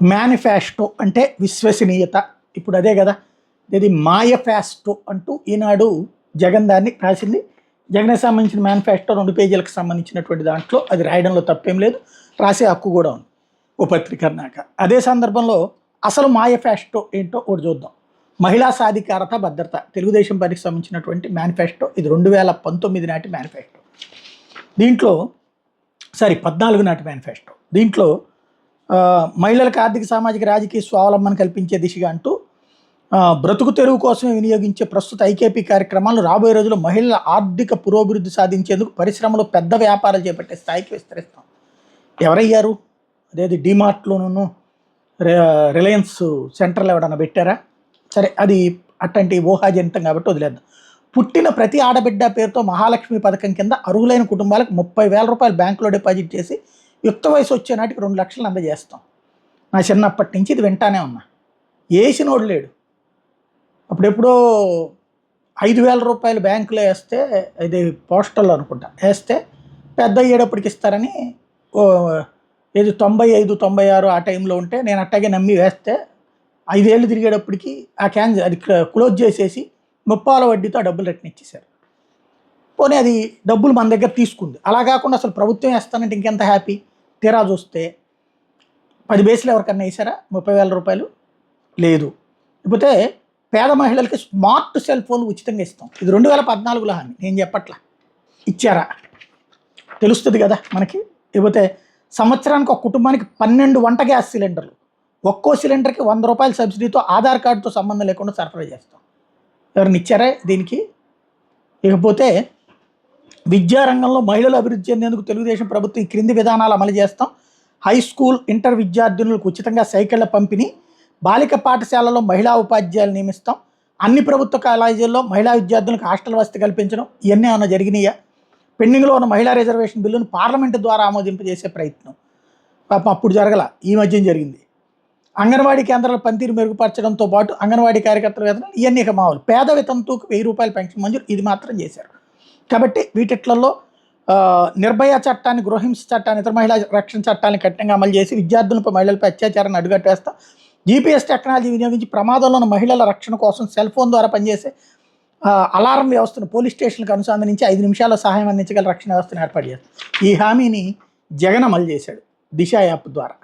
Manifesto అంటే విశ్వసనీయత. ఇప్పుడు అదే కదా, ఇది మాయఫెస్టో అంటూ ఈనాడు జగన్ దాన్ని రాసింది. జగన్కి సంబంధించిన మేనిఫెస్టో 2 పేజీలకు సంబంధించినటువంటి దాంట్లో అది రాయడంలో తప్పేం లేదు, రాసే హక్కు కూడా ఉంది ఓ పత్రిక అన్నాక. అదే సందర్భంలో అసలు మాయఫెస్టో ఏంటో ఒకటి చూద్దాం. మహిళా సాధికారత భద్రత తెలుగుదేశం పార్టీకి సంబంధించినటువంటి మేనిఫెస్టో. ఇది 2019 నాటి మేనిఫెస్టో. దీంట్లో 14 నాటి మేనిఫెస్టో. దీంట్లో మహిళలకు ఆర్థిక సామాజిక రాజకీయ స్వావలంబన కల్పించే దిశగా అంటూ బ్రతుకు తెరువు కోసమే వినియోగించే ప్రస్తుత ఐకేపీ కార్యక్రమాలు రాబోయే రోజుల్లో మహిళల ఆర్థిక పురోభివృద్ధి సాధించేందుకు పరిశ్రమలో పెద్ద వ్యాపారాలు చేపట్టే స్థాయికి విస్తరిస్తాం. ఎవరయ్యారు? అదేది డిమార్ట్లోనూ రిలయన్స్ సెంటర్లో ఎవడన్నా పెట్టారా? సరే, అది అట్లాంటి ఊహాజనితం కాబట్టి వదిలేద్దాం. పుట్టిన ప్రతి ఆడబిడ్డ పేరుతో మహాలక్ష్మి పథకం కింద అర్హులైన కుటుంబాలకు 30,000 రూపాయలు బ్యాంకులో డిపాజిట్ చేసి యుక్త వయసు వచ్చే నాటికి 2 లక్షలు అందజేస్తాం. నా చిన్నప్పటి నుంచి ఇది వింటానే ఉన్నా. వేసినోడు లేడు. అప్పుడెప్పుడో 5,000 రూపాయలు బ్యాంకులో వేస్తే, ఇది పోస్టల్లో అనుకుంటా, వేస్తే పెద్ద అయ్యేటప్పటికి ఇస్తారని ఏది 95, 96 ఆ టైంలో ఉంటే నేను అట్టాగే నమ్మి వేస్తే 5 ఏళ్ళు తిరిగేటప్పటికి ఆ అది క్లోజ్ చేసేసి 30 వడ్డీతో ఆ డబ్బులు రిటర్న్ ఇచ్చేశారు. పోనీ అది డబ్బులు మన దగ్గర తీసుకుంది. అలా కాకుండా అసలు ప్రభుత్వం వేస్తానంటే ఇంకెంత హ్యాపీ. తీరా చూస్తే 10 బేసులు ఎవరికన్నా వేసారా? 30,000 రూపాయలు లేదు. లేకపోతే పేద మహిళలకి స్మార్ట్ సెల్ ఫోన్ ఉచితంగా ఇస్తాం. ఇది 2014లో హామీ, నేను చెప్పట్లా. ఇచ్చారా? తెలుస్తుంది కదా మనకి. లేకపోతే సంవత్సరానికి ఒక కుటుంబానికి 12 వంట గ్యాస్ సిలిండర్లు, ఒక్కో సిలిండర్కి 100 రూపాయల సబ్సిడీతో ఆధార్ కార్డుతో సంబంధం లేకుండా సరఫరా చేస్తాం. ఎవరిని ఇచ్చారా దీనికి? ఇకపోతే విద్యారంగంలో మహిళలు అభివృద్ధి చెందేందుకు తెలుగుదేశం ప్రభుత్వం ఈ క్రింది విధానాలు అమలు చేస్తాం. హై స్కూల్, ఇంటర్ విద్యార్థినులకు ఉచితంగా సైకిళ్ల పంపిణీ, బాలిక పాఠశాలలో మహిళా ఉపాధ్యాయులు నియమిస్తాం, అన్ని ప్రభుత్వ కాలేజీల్లో మహిళా విద్యార్థులకు హాస్టల్ వసతి కల్పించడం. ఇవన్నీ ఏమైనా జరిగినాయా? పెండింగ్లో ఉన్న మహిళా రిజర్వేషన్ బిల్లును పార్లమెంటు ద్వారా ఆమోదింపజేసే ప్రయత్నం పాపం అప్పుడు జరగల, ఈ మధ్యం జరిగింది. అంగన్వాడీ కేంద్రాల పనితీరు మెరుగుపరచడంతో పాటు అంగన్వాడీ కార్యకర్తల వేతనం ఇవన్నీ ఇక మామూలు. పేద వితంతువుకు 1000 రూపాయల పెన్షన్ మంజూరు, ఇది మాత్రం చేశారు. కాబట్టి వీటిట్లలో నిర్భయ చట్టాన్ని, గృహహింస చట్టాన్ని, ఇతర మహిళా రక్షణ చట్టాన్ని కఠినంగా అమలు చేసి విద్యార్థులపై మహిళలపై అత్యాచారాన్ని అడ్డుకట్టేస్తాం. జీపీఎస్ టెక్నాలజీ వినియోగించి ప్రమాదంలో ఉన్న మహిళల రక్షణ కోసం సెల్ ఫోన్ ద్వారా పనిచేసే అలారం వ్యవస్థను పోలీస్ స్టేషన్లకు అనుసంధానించి 5 నిమిషాల్లో సహాయం అందించగల రక్షణ వ్యవస్థను ఏర్పాటు చేస్తాం. ఈ హామీని జగన్ అమలు చేశాడు దిశ యాప్ ద్వారా.